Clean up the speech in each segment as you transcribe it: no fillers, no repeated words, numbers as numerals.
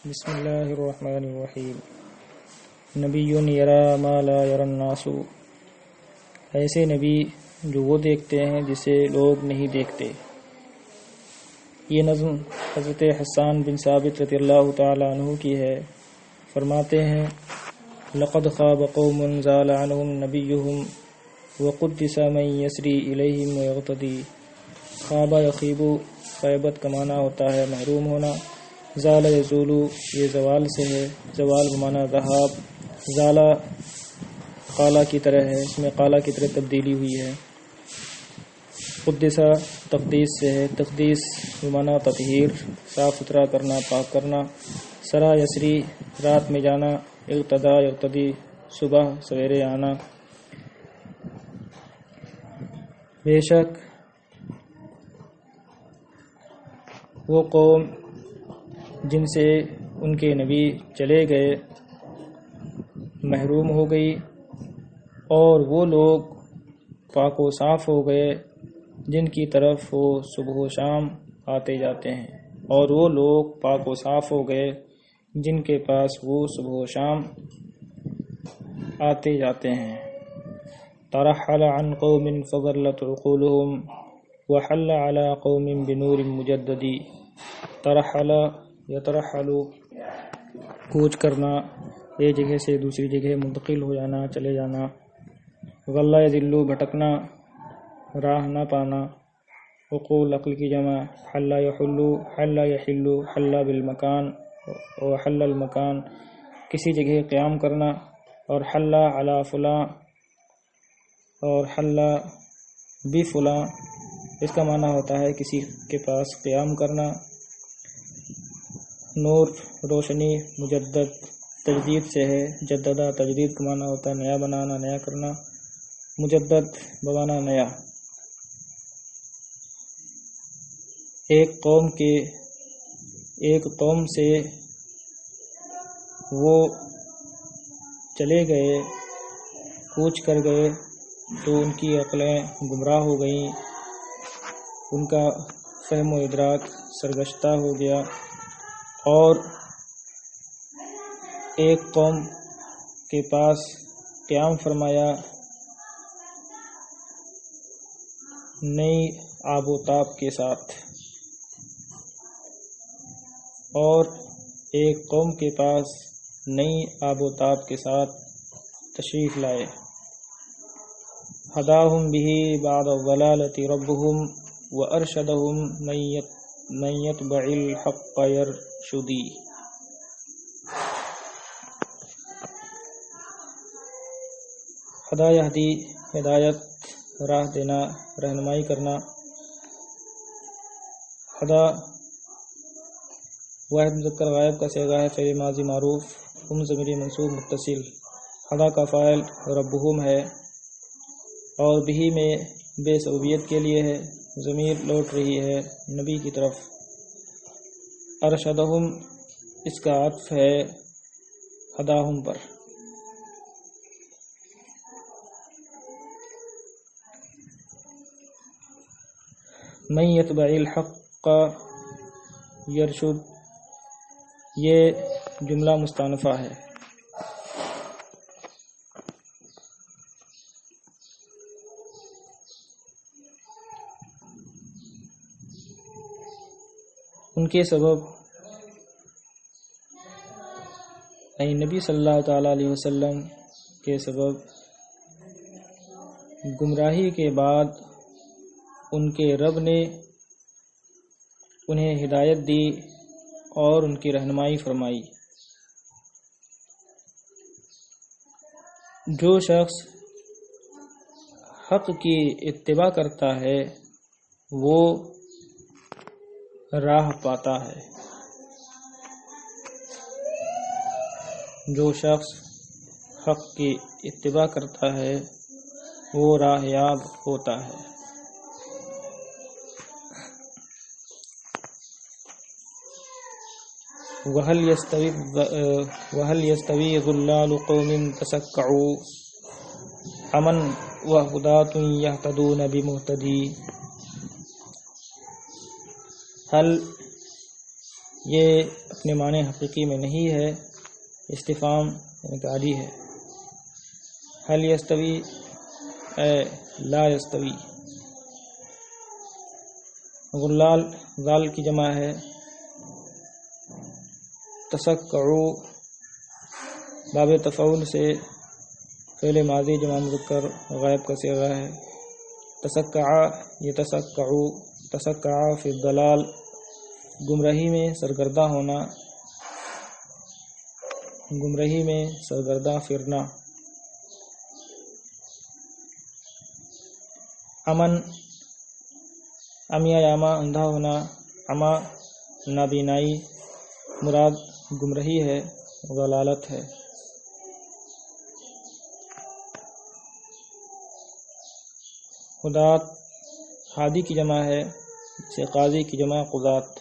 بسم اللہ الرحمن الرحیم۔ نبی یرا ما لا یرا الناس، ایسے نبی جو وہ دیکھتے ہیں جسے لوگ نہیں دیکھتے۔ یہ نظم حضرت حسان بن ثابت رضی اللہ تعالی عنہ کی ہے۔ فرماتے ہیں لقد خواب قوم زال عنہم نبیہم وقدس من یسری الیہم ویغتدی۔ خواب یخیب، غیبت کا معنی ہوتا ہے محروم ہونا۔ زال یزول، یہ زوال سے ہے، زوال بمعنی ذہاب۔ زالہ قالا کی طرح ہے، اس میں قالا کی طرح تبدیلی ہوئی ہے۔ قدسہ تقدیس سے ہے، تقدیس بمعنی تطہیر، صاف ستھرا کرنا، پاک کرنا۔ سرا یسری، رات میں جانا۔ اغتدا یغتدی، صبح سویرے آنا۔ بے شک وہ قوم جن سے ان کے نبی چلے گئے محروم ہو گئی، اور وہ لوگ پاک و صاف ہو گئے جن کی طرف وہ صبح و شام آتے جاتے ہیں، اور وہ لوگ پاک و صاف ہو گئے جن کے پاس وہ صبح و شام آتے جاتے ہیں۔ ترحل عن قوم فضلت عقولهم وحل على قوم بنور مجدد۔ ترحل یترحل، کوچ کرنا، ایک جگہ سے دوسری جگہ منتقل ہو جانا، چلے جانا۔ غلہ یذل، بھٹکنا، راہ نہ پانا۔ عقول عقل کی جمع۔ حل یحل، حل یحل، حل بالمکان وحل المکان، کسی جگہ قیام کرنا۔ اور حل علی فلاں اور حل بفلاں، اس کا معنی ہوتا ہے کسی کے پاس قیام کرنا۔ نور روشنی، مجدد تجدید سے ہے، جددہ تجدید کا معنی ہوتا ہے نیا بنانا، نیا کرنا۔ مجدد بمعنی نیا۔ ایک قوم سے وہ چلے گئے، کوچ کر گئے، تو ان کی عقلیں گمراہ ہو گئیں، ان کا فہم و ادراک سرگشتہ ہو گیا۔ اور ایک قوم کے پاس قیام فرمایا نئی آب و تاب کے ساتھ، اور ایک قوم کے پاس نئی آب و تاب کے ساتھ تشریف لائے۔ ہداہم بہ بعد الضلالۃ ربہم وارشدہم من یتبع الحق یرشدی۔ ہدا یہدی، ہدایت، راہ دینا، رہنمائی کرنا۔ ہدا واحد مذکر غائب کا صیغہ ہے، فعل ماضی معروف، ہم ضمیر منصوب متصل۔ ہدا کا فاعل ربہم ہے، اور بہی میں بے سببیت کے لیے ہے، ضمیر لوٹ رہی ہے نبی کی طرف۔ ارشدہم، اس کا عطف ہے ہداہم پر۔ من یتبع الحق یرشد، یہ جملہ مستانفہ ہے۔ ان کے سبب نبی صلی اللہ تعالی علیہ وسلم کے سبب گمراہی کے بعد ان کے رب نے انہیں ہدایت دی اور ان کی رہنمائی فرمائی۔ جو شخص حق کی اتباع کرتا ہے وہ راہ پاتا ہے، جو شخص حق کی اتباع کرتا ہے وہ راہ یاب ہوتا ہے۔ وَهَلْ يَسْتَوِي ظُلَّالُ قَوْمٍ تَسَكَّعُوا أَمَنْ وَهُدَاةٌ يَهْتَدُونَ بِمُهْتَدِي۔ حل یہ اپنے معنی حقیقی میں نہیں ہے، استفہام یعنی کہ عادی ہے۔ حل یستوی اے لا یستوی۔ غلال غال کی جمع ہے، تسکعو باب تفعول سے فعل ماضی جمع مذکر غائب کا صیغہ ہے۔ تسکع یتسکعو، تسکع فی الضلال گمراہی میں سرگرداں ہونا، گمراہی میں سرگرداں پھرنا۔ امن امیہ یاما اندھا ہونا، اما نابینائی، مراد گمراہی ہے، ضلالت ہے۔ خدات ہادی کی جمع ہے، سے قاضی کی جمع قضات۔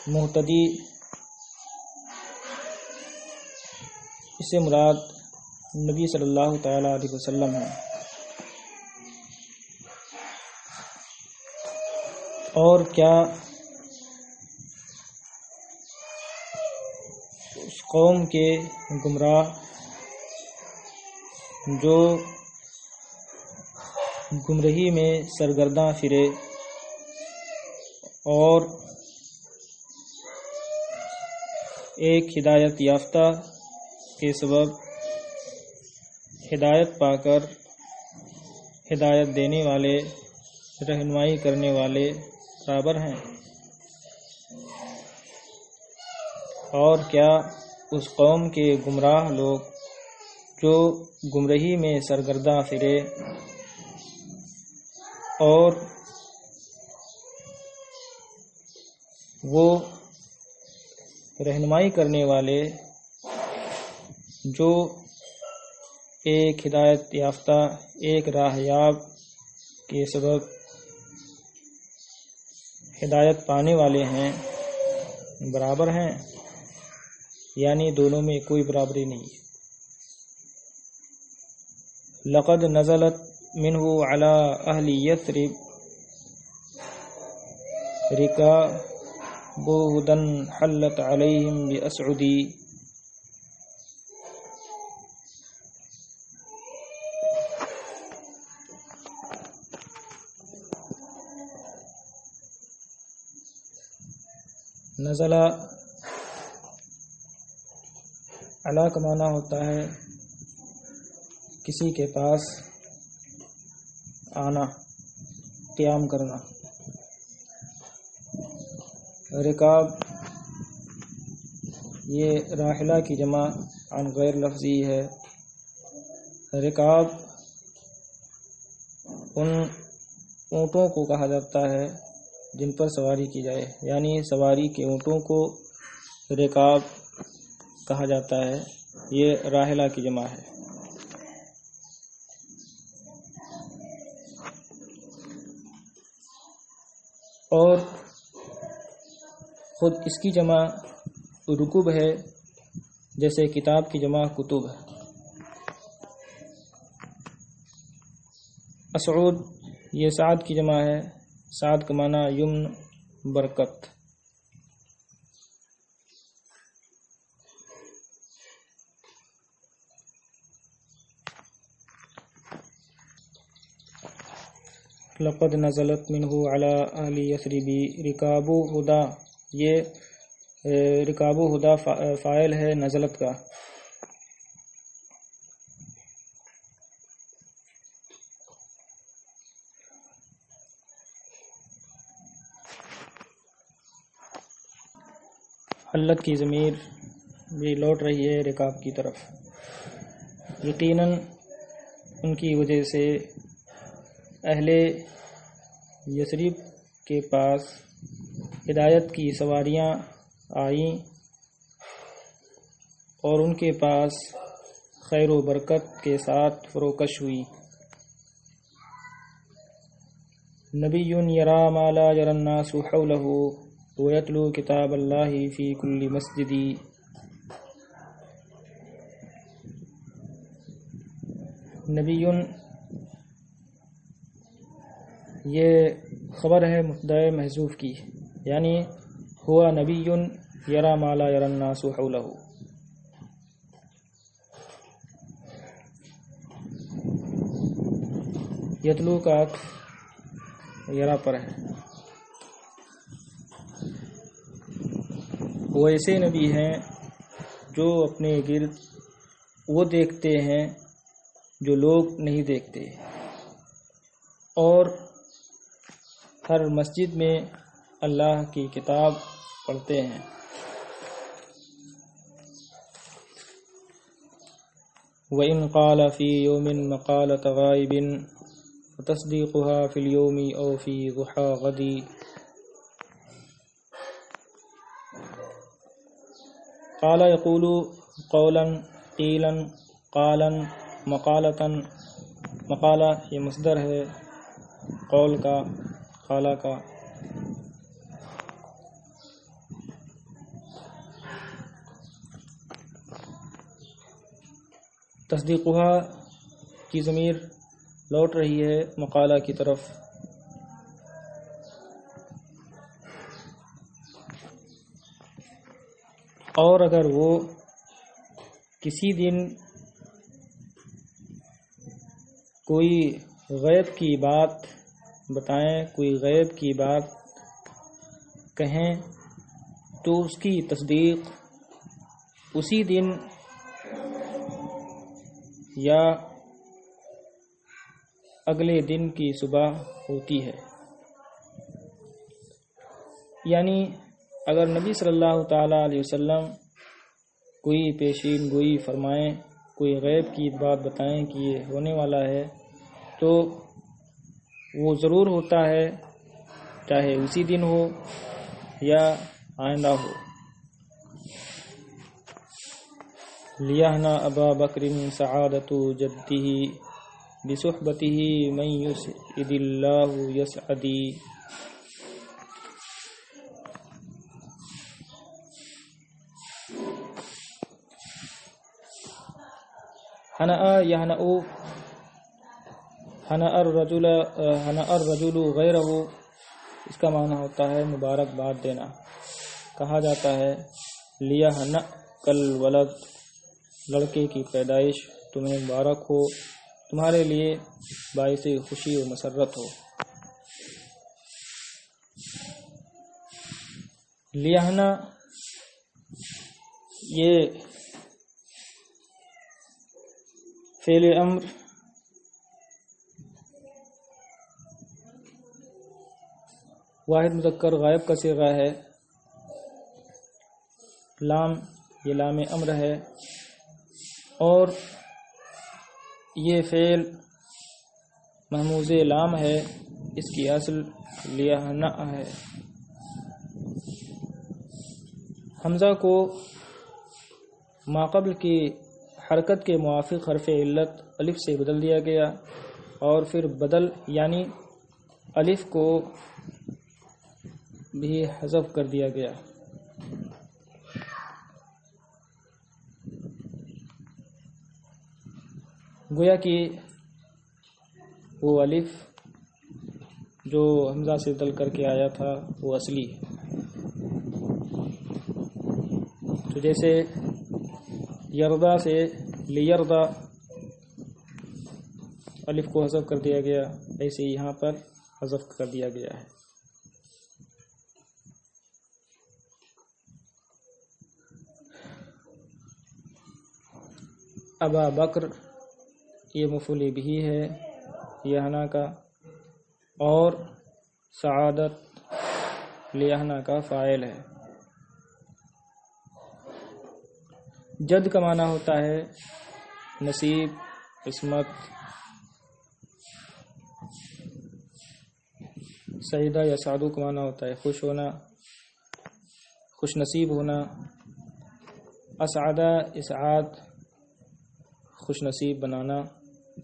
مہتدی اس سے مراد نبی صلی اللہ تعالی علیہ وسلم ہے۔ اور کیا اس قوم کے گمراہ جو گمراہی میں سرگرداں پھرے اور ایک ہدایت یافتہ کے سبب ہدایت پا کر ہدایت دینے والے، رہنمائی کرنے والے برابر ہیں؟ اور کیا اس قوم کے گمراہ لوگ جو گمراہی میں سرگرداں پھرے اور وہ رہنمائی کرنے والے جو ایک ہدایت یافتہ، ایک راہ یاب کے سبب ہدایت پانے والے ہیں، برابر ہیں؟ یعنی دونوں میں کوئی برابری نہیں۔ لقد نزلت منہ علی اہل یثرب رکاب ہدن حلت علیہم باسعدی۔ نزلہ علا کا معنی ہوتا ہے کسی کے پاس آنا، قیام کرنا۔ رکاب یہ راحلہ کی جمع عن غیر لفظی ہے۔ رکاب ان اونٹوں کو کہا جاتا ہے جن پر سواری کی جائے، یعنی سواری کے اونٹوں کو رکاب کہا جاتا ہے، یہ راحلہ کی جمع ہے۔ اور خود اس کی جمع رکوب ہے، جیسے کتاب کی جمع کتب ہے۔ اسعود یہ سعد کی جمع ہے، سعد کا معنی یمن، برکت۔ لقد نزلت منہ علی اہل یثرب رکاب ہدا، یہ رکاب ہدا فاعل ہے نزلت کا۔ حلت کی ضمیر بھی لوٹ رہی ہے رکاب کی طرف۔ یقیناً ان کی وجہ سے اہل یثرب کے پاس ہدایت کی سواریاں آئیں اور ان کے پاس خیر و برکت کے ساتھ فروکش ہوئی۔ نبی یرا ما لا یری الناس حولہ ویتلو کتاب اللہ فی کل مسجد۔ نبی یہ خبر ہے مبتدأ محذوف کی، یعنی ہوا نبی یرا ما لا یرا الناس حولہ. یتلو کا یرا پر ہے. وہ ایسے نبی ہیں جو اپنے گرد وہ دیکھتے ہیں جو لوگ نہیں دیکھتے، اور ہر مسجد میں اللہ کی کتاب پڑھتے ہیں. وَإِنْ قَالَ فِي يَوْمٍ مَقَالَةَ غَائِبٍ فَتَصْدِيقُهَا فِي الْيَوْمِ أَوْ فِي ضُحَى غَدٍ. قال يقول قولا قیلا قالا مقالتاً. مقالہ یہ مصدر ہے قول کا، قالہ کا. تصدیقها کی ضمیر لوٹ رہی ہے مقالہ کی طرف. اور اگر وہ کسی دن کوئی غیب کی بات بتائیں، کوئی غیب کی بات کہیں، تو اس کی تصدیق اسی دن یا اگلے دن کی صبح ہوتی ہے. یعنی اگر نبی صلی اللہ تعالیٰ علیہ وسلم کوئی پیشین گوئی فرمائیں، کوئی غیب کی بات بتائیں کہ یہ ہونے والا ہے، تو وہ ضرور ہوتا ہے، چاہے اسی دن ہو یا آئندہ ہو. لیہنا ابا بکر سعادت جدہ بصحبتہ من یسعد اللہ یسعدی. ہنأ یہنأ ہنأ الرجل غیرہ، اس کا معنی ہوتا ہے مبارکباد دینا. کہا جاتا ہے لیہنأک الولد، لڑکے کی پیدائش تمہیں مبارک ہو، تمہارے لیے باعث خوشی و مسرت ہو. لیہنا یہ فعل امر واحد مذکر غائب کا صیغہ ہے. لام یہ لام امر ہے، اور یہ فعل محموز لام ہے، اس کی اصل لیہنا ہے. حمزہ کو ماقبل کی حرکت کے موافق حرف علت الف سے بدل دیا گیا، اور پھر بدل یعنی الف کو بھی حذف کر دیا گیا. گویا کہ وہ الف جو حمزہ سے بدل کر کے آیا تھا وہ اصلی ہے. تو جیسے یردا سے لیردا الف کو حذف کر دیا گیا، ایسے یہاں پر حذف کر دیا گیا ہے. ابا بکر یہ مفعول بہ ہے یہنا کا، اور سعادت لیہنا کا فاعل ہے. جد کا معنی ہوتا ہے نصیب، قسمت. سعیدہ یا سعدو کا معنی ہوتا ہے خوش ہونا، خوش نصیب ہونا. اسعدہ اسعاد، خوش نصیب بنانا،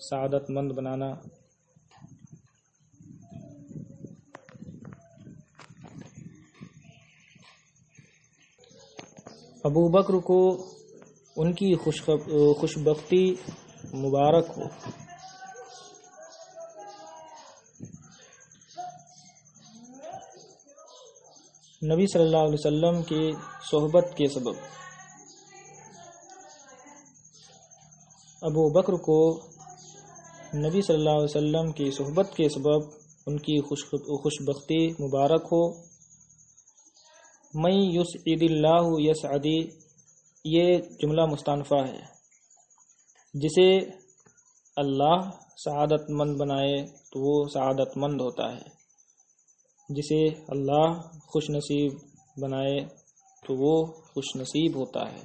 سعادت مند بنانا. ابو بکر کو ان کی خوشبختی مبارک ہو. نبی صلی اللہ علیہ وسلم کی صحبت کے سبب ابو بکر کو نبی صلی اللہ علیہ وسلم کی صحبت کے سبب ان کی خوشبختی مبارک ہو۔ من یسعد اللہ یسعدی، یہ جملہ مستانفہ ہے، جسے اللہ سعادت مند بنائے تو وہ سعادت مند ہوتا ہے، جسے اللہ خوش نصیب بنائے تو وہ خوش نصیب ہوتا ہے۔